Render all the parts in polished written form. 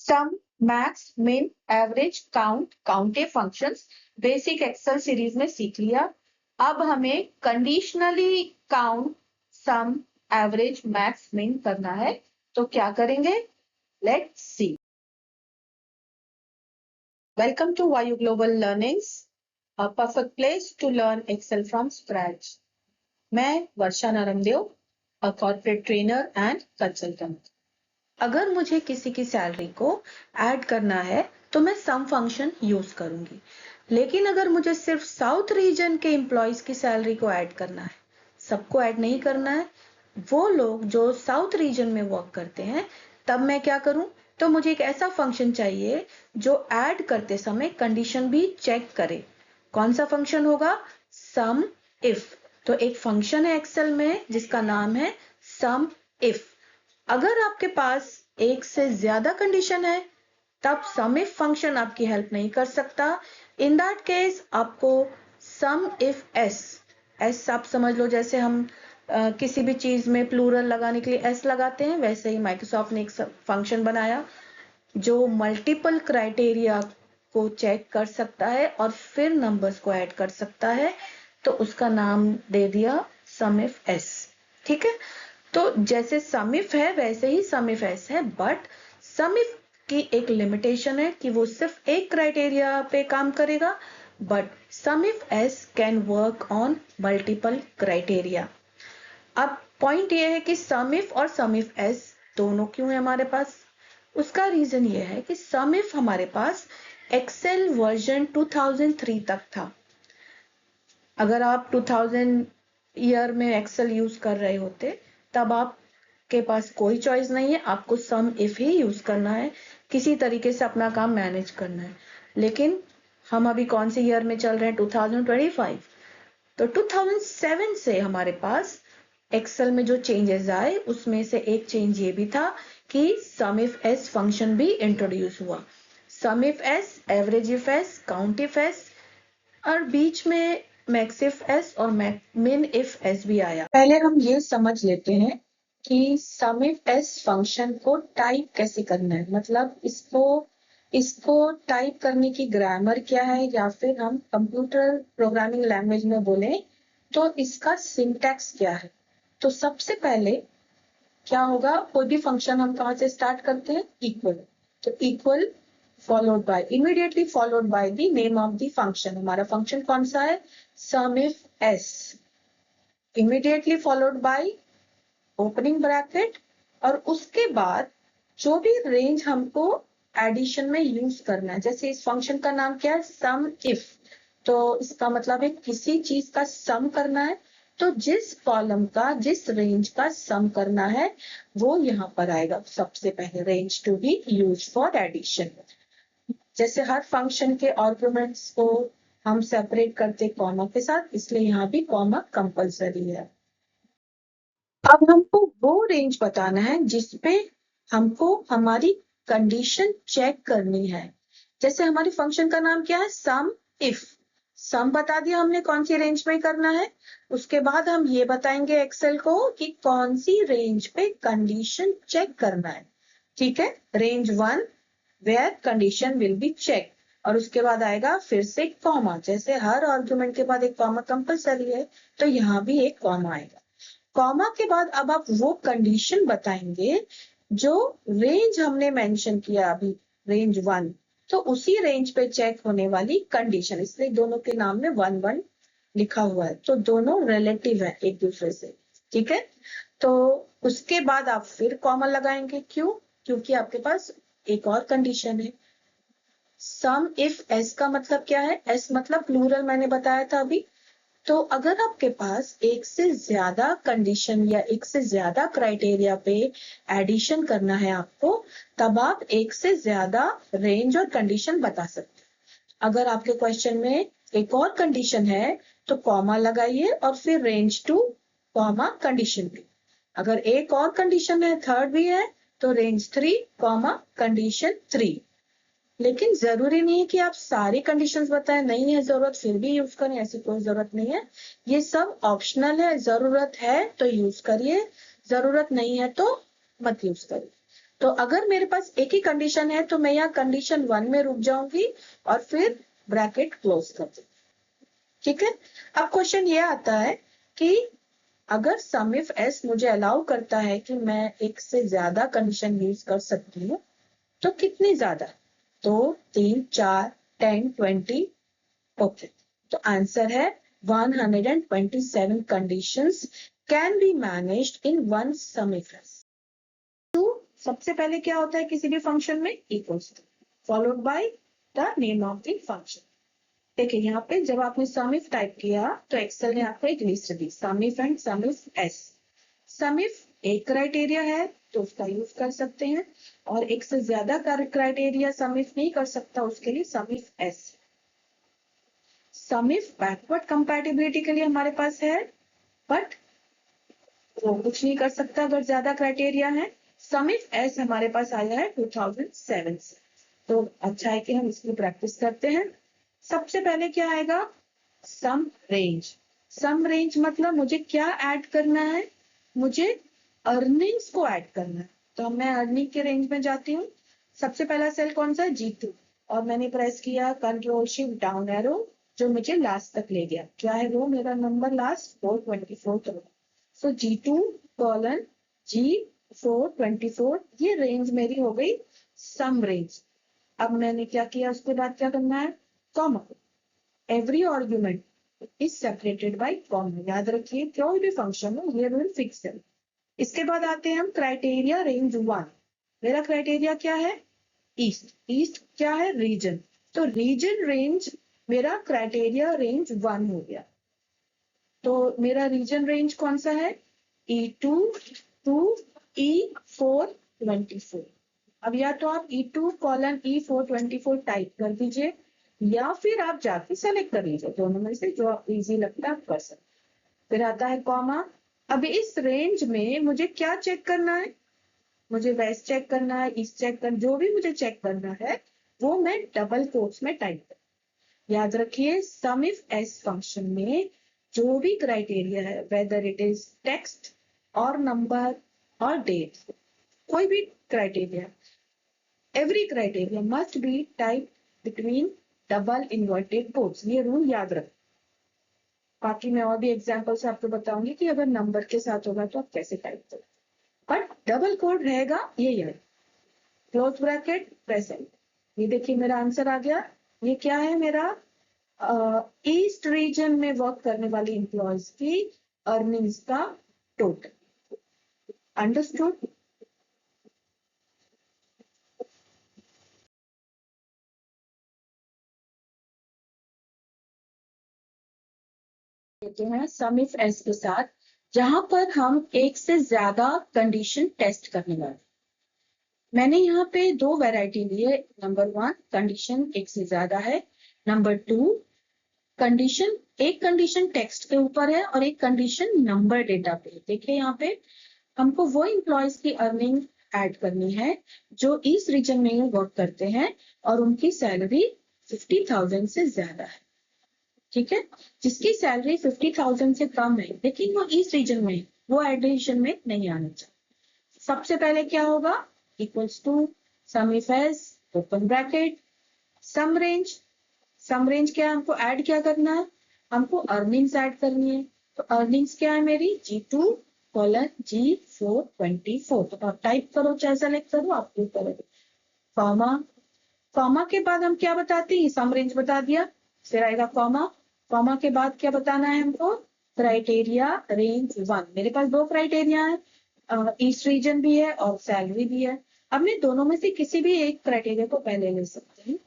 सम, max, min, average, count, counta functions basic Excel series में सीख लिया। अब हमें conditionally count, sum, average, max, min करना है। तो क्या करेंगे? Let's see. Welcome to Vayu global learnings, a perfect place to learn Excel from scratch. मैं वर्षा नरमदेव, a corporate trainer and consultant. अगर मुझे किसी की सैलरी को ऐड करना है तो मैं सम फंक्शन यूज करूंगी, लेकिन अगर मुझे सिर्फ साउथ रीजन के एम्प्लॉयज की सैलरी को ऐड करना है, सबको ऐड नहीं करना है, वो लोग जो साउथ रीजन में वर्क करते हैं, तब मैं क्या करूं? तो मुझे एक ऐसा फंक्शन चाहिए जो ऐड करते समय कंडीशन भी चेक करे। कौन सा फंक्शन होगा? सम इफ। तो एक फंक्शन है एक्सेल में जिसका नाम है सम इफ। अगर आपके पास एक से ज्यादा कंडीशन है तब सम इफ फंक्शन आपकी हेल्प नहीं कर सकता। इन दैट केस आपको सम इफ एस आप समझ लो, जैसे हम किसी भी चीज में प्लूरल लगाने के लिए एस लगाते हैं, वैसे ही माइक्रोसॉफ्ट ने एक फंक्शन बनाया जो मल्टीपल क्राइटेरिया को चेक कर सकता है और फिर नंबर्स को ऐड कर सकता है। तो उसका नाम दे दिया सम इफ एस। ठीक है, तो जैसे सम इफ है वैसे ही सम इफ एस है, बट सम इफ की एक लिमिटेशन है कि वो सिर्फ एक क्राइटेरिया पे काम करेगा, but some if S can work on multiple criteria. अब पॉइंट ये है कि सम इफ और सम इफ एस दोनों क्यों है हमारे पास? उसका रीजन ये है कि सम इफ हमारे पास एक्सेल वर्जन 2003 तक था। अगर आप 2000 ईयर में एक्सेल यूज कर रहे होते तब आपके पास कोई चॉइस नहीं है, आपको सम इफ ही यूज करना है, किसी तरीके से अपना काम मैनेज करना है। लेकिन हम अभी कौन से ईयर में चल रहे हैं? 2025। तो 2007 से हमारे पास एक्सेल में जो चेंजेस आए उसमें से एक चेंज ये भी था कि सम इफ एस फंक्शन भी इंट्रोड्यूस हुआ। Sum if s, average if s, count if s और बीच में मैक्स इफ एस और मिन इफ एस भी आया। पहले हम ये समझ लेते हैं कि सम इफ एस फंक्शन को टाइप कैसे करना है, मतलब इसको टाइप करने की ग्रामर क्या है, या फिर हम कंप्यूटर प्रोग्रामिंग लैंग्वेज में बोले तो इसका सिंटैक्स क्या है। तो सबसे पहले क्या होगा, कोई भी फंक्शन हम कहाँ से स्टार्ट करते हैं? इक्वल। तो equal followed by, immediately followed by the name of the function. हमारा फंक्शन कौन सा है? sum if s, immediately followed by opening bracket, और उसके बाद जो भी रेंज हमको एडिशन में यूज करना है, जैसे इस फंक्शन का नाम क्या है? सम इफ। तो इसका मतलब है किसी चीज का सम करना है, तो जिस कॉलम का, जिस रेंज का सम करना है वो यहाँ पर आएगा सबसे पहले, range to be use for addition. जैसे हर फंक्शन के आर्गुमेंट्स को हम सेपरेट करते कॉमा के साथ, इसलिए यहाँ भी कॉमा कंपलसरी है। अब हमको वो रेंज बताना है जिसपे हमको हमारी कंडीशन चेक करनी है। जैसे हमारी फंक्शन का नाम क्या है? सम इफ। सम बता दिया हमने कौन सी रेंज में करना है। उसके बाद हम ये बताएंगे एक्सेल को कि कौन सी रेंज पे कंडीशन चेक करना है। ठीक है, range 1 where condition will be checked, और उसके बाद आएगा फिर से कॉमा। जैसे हर आर्गुमेंट के बाद एक कॉमा कंपलसरी है, तो यहाँ भी एक कॉमा आएगा। कॉमा के बाद अब आप वो कंडीशन बताएंगे जो रेंज हमने मेंशन किया अभी, रेंज 1, तो उसी रेंज पे चेक होने वाली कंडीशन, इसलिए दोनों के नाम में 1 लिखा हुआ है, तो दोनों रिलेटिव है एक दूसरे से। ठीक है, तो उसके बाद आप फिर कॉमा लगाएंगे। क्यों? क्योंकि आपके पास एक और कंडीशन है। सम इफ एस का मतलब क्या है? एस मतलब प्लूरल, मैंने बताया था अभी। तो अगर आपके पास एक से ज्यादा कंडीशन या एक से ज्यादा क्राइटेरिया पे एडिशन करना है आपको, तब आप एक से ज्यादा रेंज और कंडीशन बता सकते हैं। अगर आपके क्वेश्चन में एक और कंडीशन है तो कॉमा लगाइए और फिर रेंज 2 कॉमा कंडीशन भी। अगर एक और कंडीशन है, थर्ड भी है, तो रेंज 3 कॉमा कंडीशन 3। लेकिन जरूरी नहीं है कि आप सारी कंडीशंस बताएं, नहीं है जरूरत फिर भी यूज करें, ऐसी कोई जरूरत नहीं है। ये सब ऑप्शनल है, जरूरत है तो यूज करिए, जरूरत नहीं है तो मत यूज करिए। तो अगर मेरे पास एक ही कंडीशन है तो मैं यहाँ कंडीशन 1 में रुक जाऊंगी और फिर ब्रैकेट क्लोज कर दूंगी। ठीक है, अब क्वेश्चन ये आता है कि अगर सम इफ एस मुझे अलाउ करता है कि मैं एक से ज्यादा कंडीशन यूज कर सकती हूँ, तो कितनी ज्यादा? तो 3, 4, 10, 20। ओके, तो आंसर है 127 conditions can be managed in one sum if s। तो सबसे पहले क्या होता है किसी भी फंक्शन में? Equals to followed by the name of the function. देखिए यहाँ पे जब आपने सम इफ टाइप किया तो एक्सेल ने आपको एक लिस्ट दी, SUMIF and some if S. Some if एक क्राइटेरिया है तो उसका यूज कर सकते हैं, और एक से ज्यादा क्राइटेरिया सम इफ नहीं कर सकता, उसके लिए sum if S. Some if backward compatibility के लिए हमारे पास है, बट वो कुछ नहीं कर सकता अगर ज्यादा क्राइटेरिया है। सम इफ एस हमारे पास आया है 2007 से, तो अच्छा है कि हम इसकी प्रैक्टिस करते हैं। सबसे पहले क्या आएगा? सम रेंज। सम रेंज मतलब मुझे क्या ऐड करना है? मुझे अर्निंग्स को ऐड करना है। तो मैं अर्निंग के रेंज में जाती हूँ। सबसे पहला सेल कौन सा? G2, और मैंने प्रेस किया कंट्रोल शिफ्ट डाउन एरो, जो मुझे लास्ट तक ले गया। क्या है वो? मेरा नंबर लास्ट 424। सो G2 कॉलन G424, ये रेंज मेरी हो गई सम रेंज। अब मैंने क्या किया, उसके बाद क्या करना है? Comma. Every argument is separated by comma. याद रखिए कोई भी फंक्शन हो ये रूल फिक्स है। इसके बाद आते हैं हम क्राइटेरिया रेंज 1। मेरा क्राइटेरिया क्या है? ईस्ट। ईस्ट क्या है? रीजन। तो रीजन रेंज मेरा क्राइटेरिया रेंज 1 हो गया। तो मेरा रीजन रेंज कौन सा है? E2 to E424। अब या तो आप E2 कॉलन E424 टाइप कर दीजिए, या फिर आप जाके सेलेक्ट कर लीजिए, दोनों में से जो इजी लगता है आप कर सकते। फिर आता है कॉमा। अब इस रेंज में मुझे क्या चेक करना है? मुझे वेस्ट चेक करना है, ईस्ट चेक करना, जो भी मुझे चेक करना है वो मैं डबल कोट्स में टाइप कर। याद रखिए सम इफ एस फंक्शन में जो भी क्राइटेरिया है, वेदर इट इज टेक्स्ट और नंबर और डेट, कोई भी criteria, every criteria must be type between double inverted quotes. ये रूल याद रखें। बाकी मैं और भी एग्जांपल से आपको बताऊंगी कि अगर नंबर के साथ होगा तो आप कैसे टाइप करें, बट डबल कोड रहेगा ये याद। Close bracket present. ये देखिए मेरा आंसर आ गया। ये क्या है? मेरा ईस्ट रीजन में वर्क करने वाली एम्प्लॉयज की अर्निंग्स का टोटल। अंडरस्टूड? देते हैं सम इफ एस के साथ, जहां पर हम एक से ज्यादा कंडीशन टेस्ट करने वाले। मैंने यहाँ पे दो वैरायटी ली है। नंबर 1 कंडीशन एक से ज्यादा है, नंबर 2 कंडीशन एक कंडीशन टेक्स्ट के ऊपर है और एक कंडीशन नंबर डेटा पे। देखिए यहाँ पे हमको वो एम्प्लॉयज की अर्निंग ऐड करनी है जो इस रीजन में वर्क करते हैं और उनकी सैलरी 50,000 से ज्यादा है। ठीक है, जिसकी सैलरी 50,000 से कम है लेकिन वो इस रीजन में, वो एडिशन में नहीं आना चाहिए। सबसे पहले क्या होगा? Equals to some if S open bracket sum range. Sum range क्या है? हमको ऐड क्या करना है? हमको अर्निंग्स ऐड करनी है। तो अर्निंग्स क्या है मेरी? G2 colon G424। तो आप टाइप करो, चाहे सेलेक्ट करो, आप क्लिक करो। कॉमा। कॉमा के बाद हम क्या बताते हैं? सम रेंज बता दिया। फिर आएगा कॉमा। कॉमा के बाद क्या बताना है हमको? Criteria range 1। मेरे पास दो क्राइटेरिया है, ईस्ट रीजन भी है और सैलरी भी है। अब मैं दोनों में से किसी भी एक क्राइटेरिया को पहले ले सकती हूँ,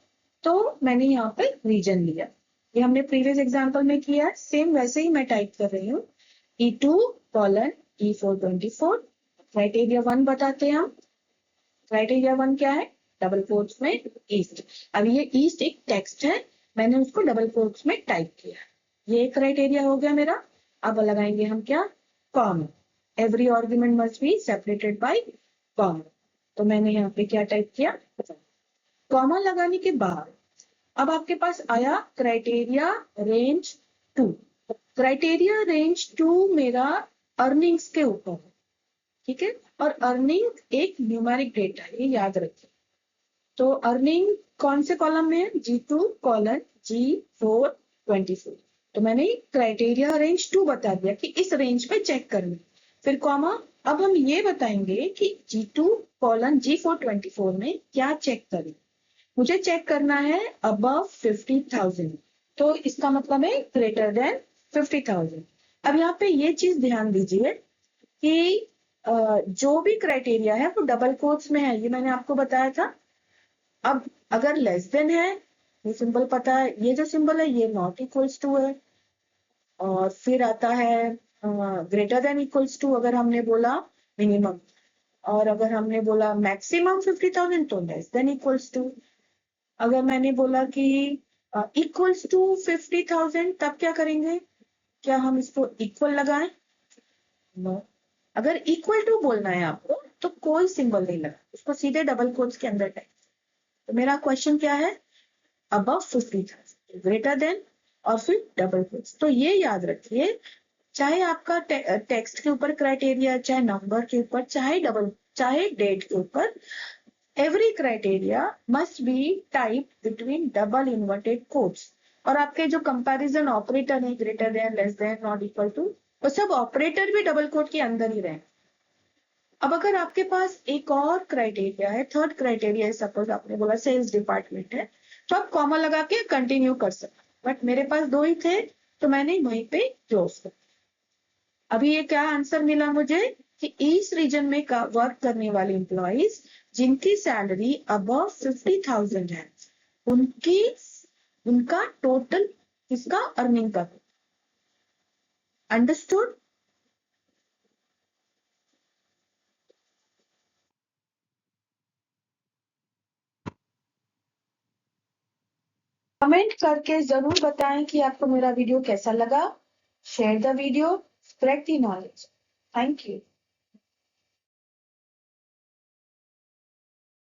तो मैंने यहाँ पे रीजन लिया। ये हमने प्रीवियस एग्जांपल में किया, सेम वैसे ही मैं टाइप कर रही हूँ। E2 colon E424। क्राइटेरिया 1 बताते हैं हम। क्राइटेरिया 1 क्या है? डबल कोट्स में ईस्ट। अब ये ईस्ट एक टेक्स्ट है, मैंने उसको डबल कोट्स में टाइप किया। ये क्राइटेरिया हो गया मेरा। अब लगाएंगे हम क्या? Comma. Every argument must be separated by comma. तो मैंने यहाँ पे क्या टाइप किया? कॉमा लगाने के बाद अब आपके पास आया क्राइटेरिया रेंज 2। क्राइटेरिया रेंज 2 मेरा अर्निंग्स के ऊपर है। ठीक है। और अर्निंग एक न्यूमेरिक डेटा है, ये याद रखिए। तो अर्निंग कौन से कॉलम में है? G2 colon G4 24। तो मैंने क्राइटेरिया रेंज 2 बता दिया कि इस रेंज पे चेक करना, फिर कॉमा। अब हम ये बताएंगे कि G2 कॉलन G4 24 में क्या चेक करें। मुझे चेक करना है अबव 50,000, तो इसका मतलब है ग्रेटर देन 50,000। अब यहाँ पे ये चीज ध्यान दीजिए कि जो भी क्राइटेरिया है वो डबल कोट्स में है, ये मैंने आपको बताया था। अब अगर लेस देन है, ये सिंबल पता है, ये जो सिंबल है ये नॉट इक्वल्स टू है। और फिर आता है ग्रेटर देन इक्वल्स टू, अगर हमने बोला मिनिमम, और अगर हमने बोला मैक्सिमम 50,000 तो लेस देन इक्वल्स टू। अगर मैंने बोला कि इक्वल्स टू 50,000 तब क्या करेंगे? क्या हम इसको इक्वल लगाएं? नो। अगर इक्वल टू बोलना है आपको तो कोई सिंबल नहीं लगा, उसको सीधे डबल कोट्स के अंदर टाइप। तो मेरा क्वेश्चन क्या है? अबव 50,000, ग्रेटर देन, और फिर डबल कोट्स। तो ये याद रखिए, चाहे आपका टेक्स्ट के ऊपर क्राइटेरिया, चाहे नंबर के ऊपर, चाहे डेट के ऊपर, every criteria must be type between double inverted quotes. और आपके जो कंपैरिजन ऑपरेटर है, greater than, less than, not equal to, वो सब ऑपरेटर भी डबल कोट के अंदर ही रहे। अब अगर आपके पास एक और क्राइटेरिया है, थर्ड क्राइटेरिया है, सपोज आपने बोला सेल्स डिपार्टमेंट है, तो आप कॉमा लगा के कंटिन्यू कर सकते, बट मेरे पास 2 ही थे तो मैंने वहीं पे क्लोज कर। अभी ये क्या आंसर मिला मुझे कि इस रीजन में वर्क करने वाले एम्प्लॉइज जिनकी सैलरी अबव 50,000 है, उनकी उनका टोटल इसका अर्निंग का। अंडरस्टूड? कमेंट करके जरूर बताएं कि आपको मेरा वीडियो कैसा लगा। Share the video, spread the knowledge. Thank you.